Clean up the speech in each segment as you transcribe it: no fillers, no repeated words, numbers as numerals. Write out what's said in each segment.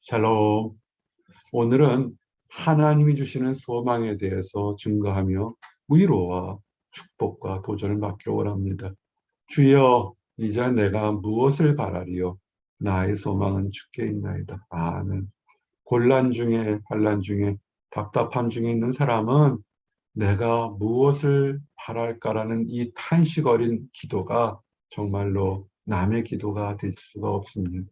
샬롬. 오늘은 하나님이 주시는 소망에 대해서 증거하며 위로와 축복과 도전을 받기를 원합니다. 주여, 이제 내가 무엇을 바라리요? 나의 소망은 주께 있나이다. 아멘. 곤란 중에, 환난 중에, 답답함 중에 있는 사람은 내가 무엇을 바랄까라는 이 탄식 어린 기도가 정말로 남의 기도가 될 수가 없습니다.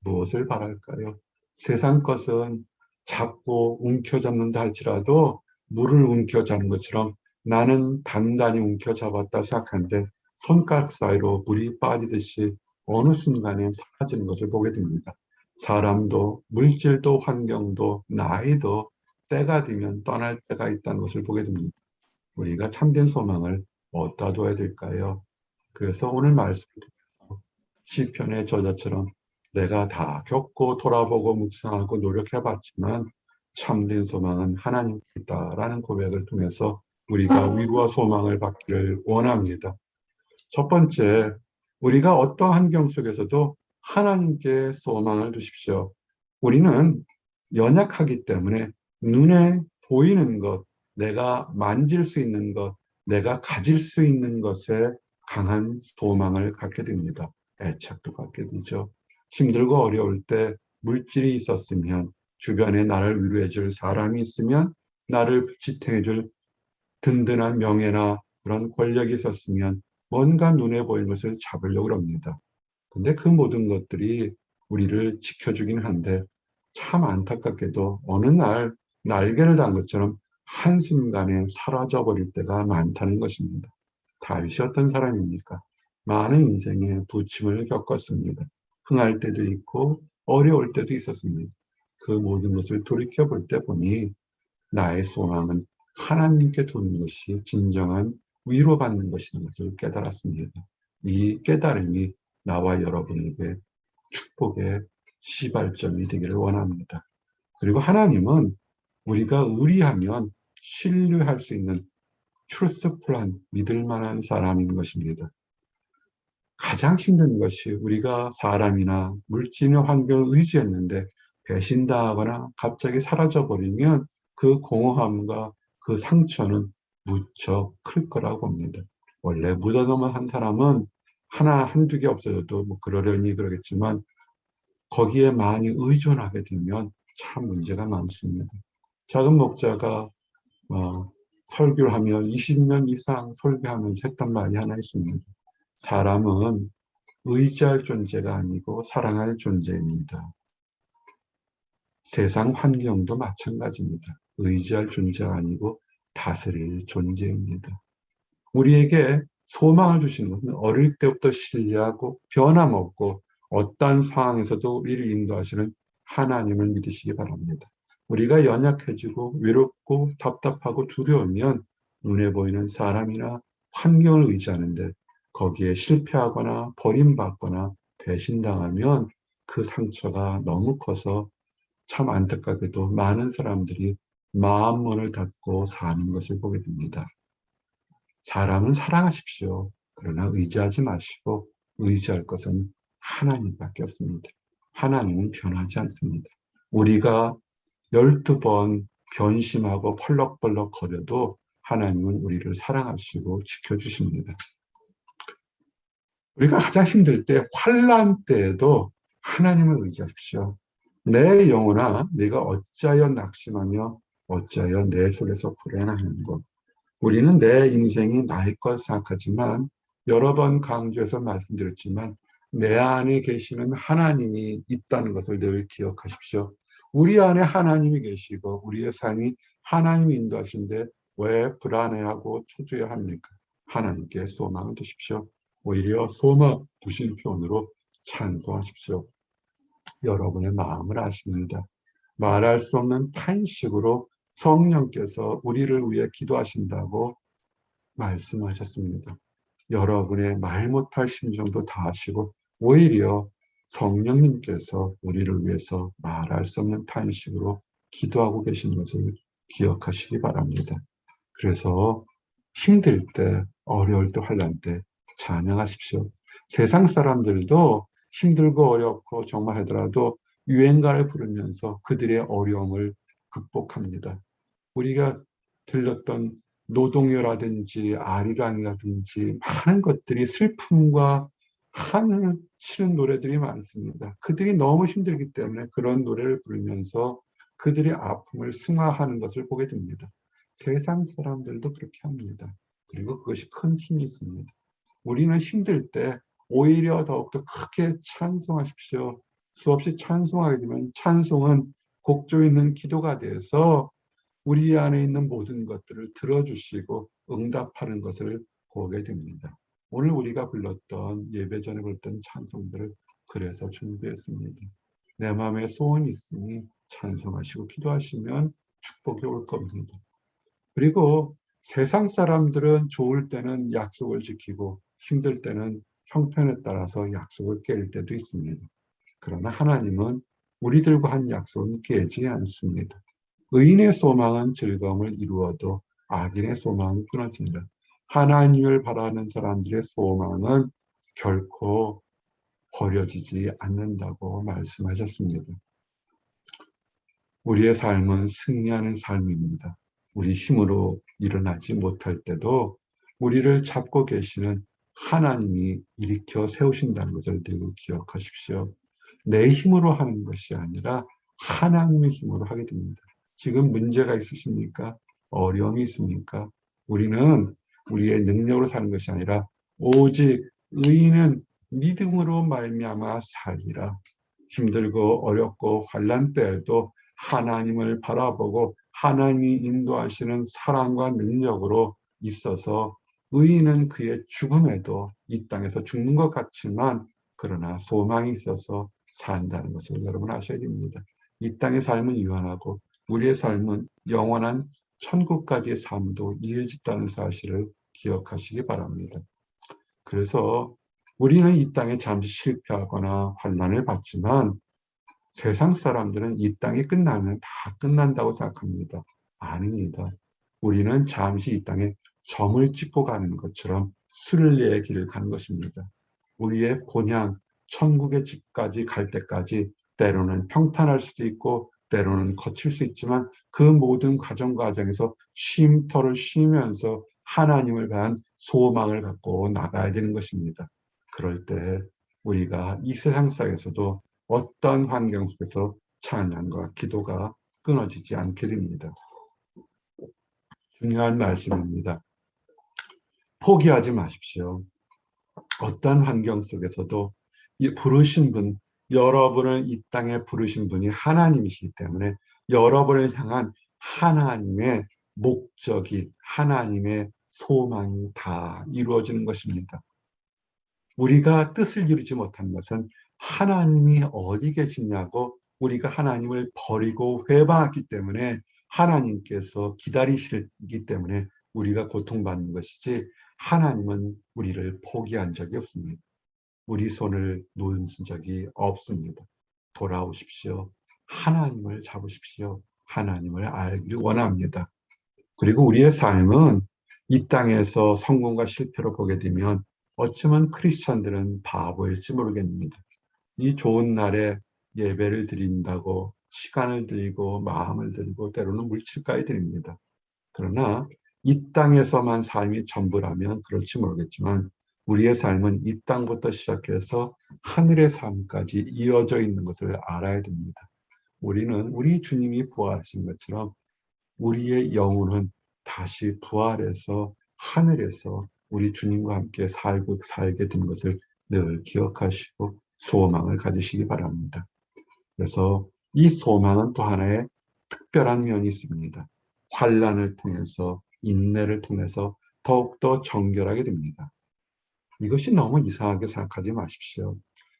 무엇을 바랄까요? 세상 것은 잡고 움켜잡는다 할지라도 물을 움켜잡는 것처럼 나는 단단히 움켜잡았다 생각하는데 손가락 사이로 물이 빠지듯이 어느 순간에 사라지는 것을 보게 됩니다. 사람도 물질도 환경도 나이도 때가 되면 떠날 때가 있다는 것을 보게 됩니다. 우리가 참된 소망을 어디다 둬야 될까요? 그래서 오늘 말씀 시편의 저자처럼 내가 다 겪고 돌아보고 묵상하고 노력해봤지만 참된 소망은 하나님께 있다라는 고백을 통해서 우리가 위로와 소망을 받기를 원합니다. 첫 번째, 우리가 어떠한 환경 속에서도 하나님께 소망을 두십시오. 우리는 연약하기 때문에 눈에 보이는 것, 내가 만질 수 있는 것, 내가 가질 수 있는 것에 강한 소망을 갖게 됩니다. 애착도 갖게 되죠. 힘들고 어려울 때 물질이 있었으면, 주변에 나를 위로해 줄 사람이 있으면, 나를 지탱해 줄 든든한 명예나 그런 권력이 있었으면 뭔가 눈에 보이는 것을 잡으려고 합니다. 근데 그 모든 것들이 우리를 지켜주긴 한데 참 안타깝게도 어느 날 날개를 단 것처럼 한순간에 사라져버릴 때가 많다는 것입니다. 다윗이 어떤 사람입니까? 많은 인생의 부침을 겪었습니다. 흥할 때도 있고 어려울 때도 있었습니다. 그 모든 것을 돌이켜볼 때 보니 나의 소망은 하나님께 두는 것이 진정한 위로받는 것이라는 것을 깨달았습니다. 이 깨달음이 나와 여러분에게 축복의 시발점이 되기를 원합니다. 그리고 하나님은 우리가 의리하면 신뢰할 수 있는 트루스풀한 믿을 만한 사람인 것입니다. 가장 힘든 것이 우리가 사람이나 물질의 환경을 의지했는데 배신당하거나 갑자기 사라져버리면 그 공허함과 그 상처는 무척 클 거라고 봅니다. 원래 무덤 한 사람은 하나, 한두 개 없어져도 뭐 그러려니 그러겠지만 거기에 많이 의존하게 되면 참 문제가 많습니다. 작은 목자가 설교를 하면 20년 이상 설교하면서 했던 말이 하나 있습니다. 사람은 의지할 존재가 아니고 사랑할 존재입니다. 세상 환경도 마찬가지입니다. 의지할 존재가 아니고 다스릴 존재입니다. 우리에게 소망을 주시는 것은 어릴 때부터 신뢰하고 변함없고 어떠한 상황에서도 우리를 인도하시는 하나님을 믿으시기 바랍니다. 우리가 연약해지고 외롭고 답답하고 두려우면 눈에 보이는 사람이나 환경을 의지하는데 거기에 실패하거나 버림받거나 배신당하면 그 상처가 너무 커서 참 안타깝게도 많은 사람들이 마음문을 닫고 사는 것을 보게 됩니다. 사람은 사랑하십시오. 그러나 의지하지 마시고 의지할 것은 하나님밖에 없습니다. 하나님은 변하지 않습니다. 우리가 12번 변심하고 펄럭펄럭 거려도 하나님은 우리를 사랑하시고 지켜주십니다. 우리가 가장 힘들 때 환난 때에도 하나님을 의지하십시오. 내 영혼아 네가 어찌하여 낙심하며 어찌하여 내 속에서 불행하는고. 우리는 내 인생이 나의 것 생각하지만 여러 번 강조해서 말씀드렸지만 내 안에 계시는 하나님이 있다는 것을 늘 기억하십시오. 우리 안에 하나님이 계시고 우리의 삶이 하나님이 인도하신데 왜 불안해하고 초조해 합니까? 하나님께 소망을 두십시오. 오히려 소망 두신 표현으로 찬송하십시오. 여러분의 마음을 아십니다. 말할 수 없는 탄식으로 성령께서 우리를 위해 기도하신다고 말씀하셨습니다. 여러분의 말 못할 심정도 다 아시고 오히려 성령님께서 우리를 위해서 말할 수 없는 탄식으로 기도하고 계신 것을 기억하시기 바랍니다. 그래서 힘들 때, 어려울 때, 환난 때 찬양하십시오. 세상 사람들도 힘들고 어렵고 정말 하더라도 유행가를 부르면서 그들의 어려움을 극복합니다. 우리가 들렸던 노동요라든지 아리랑이라든지 많은 것들이 슬픔과 한을 치는 노래들이 많습니다. 그들이 너무 힘들기 때문에 그런 노래를 부르면서 그들의 아픔을 승화하는 것을 보게 됩니다. 세상 사람들도 그렇게 합니다. 그리고 그것이 큰 힘이 있습니다. 우리는 힘들 때 오히려 더욱더 크게 찬송하십시오. 수없이 찬송하게 되면 찬송은 곡조 있는 기도가 돼서 우리 안에 있는 모든 것들을 들어주시고 응답하는 것을 보게 됩니다. 오늘 우리가 불렀던 예배 전에 불렀던 찬송들을 그래서 준비했습니다. 내 마음에 소원이 있으니 찬송하시고 기도하시면 축복이 올 겁니다. 그리고 세상 사람들은 좋을 때는 약속을 지키고 힘들 때는 형편에 따라서 약속을 깰 때도 있습니다. 그러나 하나님은 우리들과 한 약속은 깨지 않습니다. 의인의 소망은 즐거움을 이루어도 악인의 소망은 끊어집니다. 하나님을 바라는 사람들의 소망은 결코 버려지지 않는다고 말씀하셨습니다. 우리의 삶은 승리하는 삶입니다. 우리 힘으로 일어나지 못할 때도 우리를 잡고 계시는 하나님이 일으켜 세우신다는 것을 늘 기억하십시오. 내 힘으로 하는 것이 아니라 하나님의 힘으로 하게 됩니다. 지금 문제가 있으십니까? 어려움이 있습니까? 우리는 우리의 능력으로 사는 것이 아니라 오직 의인은 믿음으로 말미암아 살리라. 힘들고 어렵고 환난 때에도 하나님을 바라보고 하나님이 인도하시는 사랑과 능력으로 있어서 의인은 그의 죽음에도 이 땅에서 죽는 것 같지만 그러나 소망이 있어서 산다는 것을 여러분 아셔야 됩니다. 이 땅의 삶은 유한하고 우리의 삶은 영원한 천국까지의 삶도 이어졌다는 사실을 기억하시기 바랍니다. 그래서 우리는 이 땅에 잠시 실패하거나 환난을 받지만 세상 사람들은 이 땅이 끝나면 다 끝난다고 생각합니다. 아닙니다. 우리는 잠시 이 땅에 점을 찍고 가는 것처럼 순례의 길을 가는 것입니다. 우리의 본향, 천국의 집까지 갈 때까지 때로는 평탄할 수도 있고 때로는 거칠 수 있지만 그 모든 과정에서 쉼터를 쉬면서 하나님을 위한 소망을 갖고 나가야 되는 것입니다. 그럴 때 우리가 이 세상 속에서도 어떤 환경 속에서 찬양과 기도가 끊어지지 않게 됩니다. 중요한 말씀입니다. 포기하지 마십시오. 어떤 환경 속에서도 이 부르신 분, 여러분을 이 땅에 부르신 분이 하나님이시기 때문에 여러분을 향한 하나님의 목적이, 하나님의 소망이 다 이루어지는 것입니다. 우리가 뜻을 이루지 못한 것은 하나님이 어디 계시냐고 우리가 하나님을 버리고 회방했기 때문에 하나님께서 기다리시기 때문에 우리가 고통받는 것이지 하나님은 우리를 포기한 적이 없습니다. 우리 손을 놓으신 적이 없습니다. 돌아오십시오. 하나님을 잡으십시오. 하나님을 알기를 원합니다. 그리고 우리의 삶은 이 땅에서 성공과 실패로 보게 되면 어쩌면 크리스찬들은 바보일지 모르겠습니다. 이 좋은 날에 예배를 드린다고 시간을 드리고 마음을 드리고 때로는 물질까지 드립니다. 그러나 이 땅에서만 삶이 전부라면 그럴지 모르겠지만 우리의 삶은 이 땅부터 시작해서 하늘의 삶까지 이어져 있는 것을 알아야 됩니다. 우리는 우리 주님이 부활하신 것처럼 우리의 영혼은 다시 부활해서 하늘에서 우리 주님과 함께 살게 된 것을 늘 기억하시고 소망을 가지시기 바랍니다. 그래서 이 소망은 또 하나의 특별한 면이 있습니다. 환난을 통해서 인내를 통해서 더욱더 정결하게 됩니다. 이것이 너무 이상하게 생각하지 마십시오.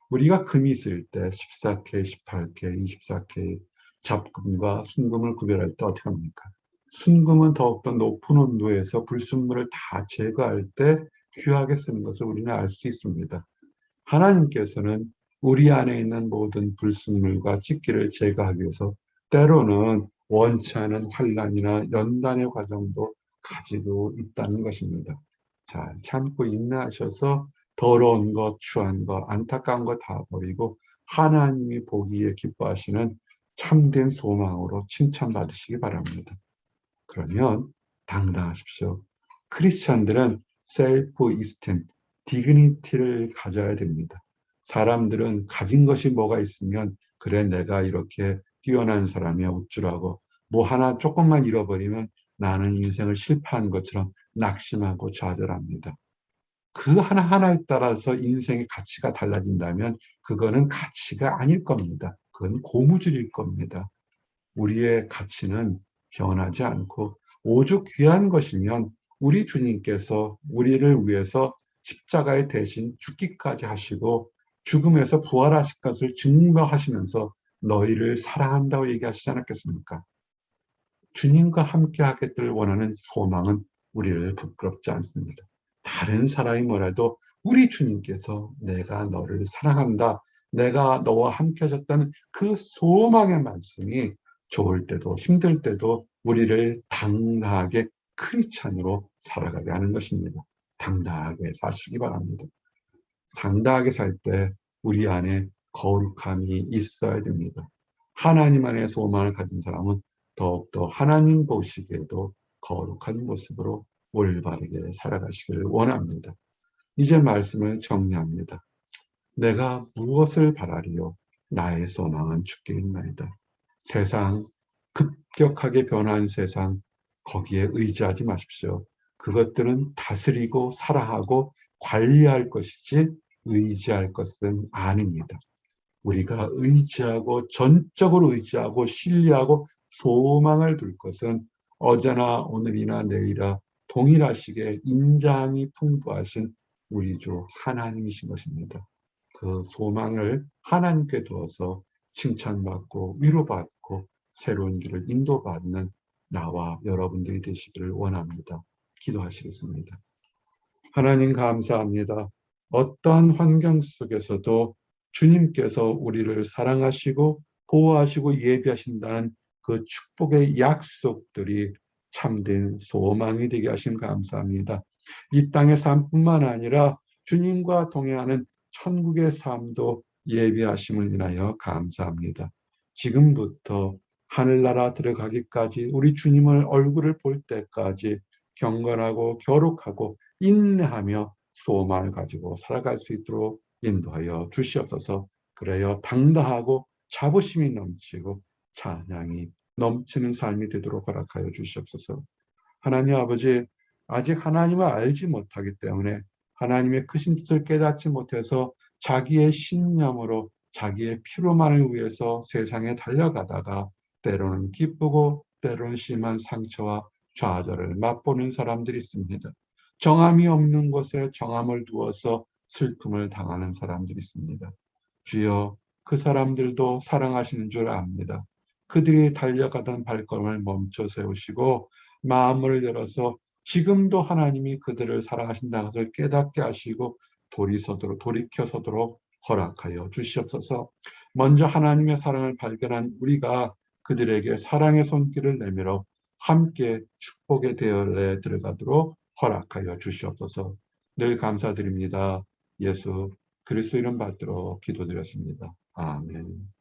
우리가 금이 있을 때 14K, 18K, 24K 잡금과 순금을 구별할 때 어떻게 합니까? 순금은 더욱더 높은 온도에서 불순물을 다 제거할 때 귀하게 쓰는 것을 우리는 알 수 있습니다. 하나님께서는 우리 안에 있는 모든 불순물과 찌기를 제거하기 위해서 때로는 원치 않은 환난이나 연단의 과정도 가지고 있다는 것입니다. 잘 참고 인내하셔서 더러운 것, 추한 것, 안타까운 것 다 버리고 하나님이 보기에 기뻐하시는 참된 소망으로 칭찬받으시기 바랍니다. 그러면 당당하십시오. 크리스찬들은 셀프 이스템, 디그니티를 가져야 됩니다. 사람들은 가진 것이 뭐가 있으면 그래 내가 이렇게 뛰어난 사람이야 우쭐하고 뭐 하나 조금만 잃어버리면 나는 인생을 실패한 것처럼 낙심하고 좌절합니다. 그 하나하나에 따라서 인생의 가치가 달라진다면 그거는 가치가 아닐 겁니다. 그건 고무줄일 겁니다. 우리의 가치는 변하지 않고 오죽 귀한 것이면 우리 주님께서 우리를 위해서 십자가에 대신 죽기까지 하시고 죽음에서 부활하실 것을 증명하시면서 너희를 사랑한다고 얘기하시지 않았겠습니까? 주님과 함께 하겠기를 원하는 소망은 우리를 부끄럽지 않습니다. 다른 사람이 뭐라도 우리 주님께서 내가 너를 사랑한다, 내가 너와 함께 하셨다는 그 소망의 말씀이 좋을 때도 힘들 때도 우리를 당당하게 크리스찬으로 살아가게 하는 것입니다. 당당하게 사시기 바랍니다. 당당하게 살 때 우리 안에 거룩함이 있어야 됩니다. 하나님 안에 소망을 가진 사람은 더욱더 하나님 보시기에도 거룩한 모습으로 올바르게 살아가시기를 원합니다. 이제 말씀을 정리합니다. 내가 무엇을 바라리요? 나의 소망은 주께 있나이다. 세상, 급격하게 변한 세상, 거기에 의지하지 마십시오. 그것들은 다스리고 사랑하고 관리할 것이지 의지할 것은 아닙니다. 우리가 의지하고 전적으로 의지하고 신뢰하고 소망을 둘 것은 어제나 오늘이나 내일이나 동일하시게 인자함이 풍부하신 우리 주 하나님이신 것입니다. 그 소망을 하나님께 두어서 칭찬받고 위로받고 새로운 길을 인도받는 나와 여러분들이 되시기를 원합니다. 기도하시겠습니다. 하나님 감사합니다. 어떠한 환경 속에서도 주님께서 우리를 사랑하시고 보호하시고 예비하신다는 그 축복의 약속들이 참된 소망이 되게 하심 감사합니다. 이 땅의 삶뿐만 아니라 주님과 동행하는 천국의 삶도 예비하심을 인하여 감사합니다. 지금부터 하늘나라 들어가기까지 우리 주님을 얼굴을 볼 때까지 경건하고 겨룩하고 인내하며 소망을 가지고 살아갈 수 있도록 인도하여 주시옵소서. 그래야 당당하고 자부심이 넘치고 찬양이 넘치는 삶이 되도록 허락하여 주시옵소서. 하나님 아버지, 아직 하나님을 알지 못하기 때문에 하나님의 크신 뜻을 깨닫지 못해서 자기의 신념으로 자기의 피로만을 위해서 세상에 달려가다가 때로는 기쁘고 때로는 심한 상처와 좌절을 맛보는 사람들이 있습니다. 정함이 없는 곳에 정함을 두어서 슬픔을 당하는 사람들이 있습니다. 주여, 그 사람들도 사랑하시는 줄 압니다. 그들이 달려가던 발걸음을 멈춰 세우시고 마음을 열어서 지금도 하나님이 그들을 사랑하신다는 것을 깨닫게 하시고 돌이켜서도록 허락하여 주시옵소서. 먼저 하나님의 사랑을 발견한 우리가 그들에게 사랑의 손길을 내밀어 함께 축복의 대열에 들어가도록 허락하여 주시옵소서. 늘 감사드립니다. 예수 그리스도 이름 받들어 기도드렸습니다. 아멘.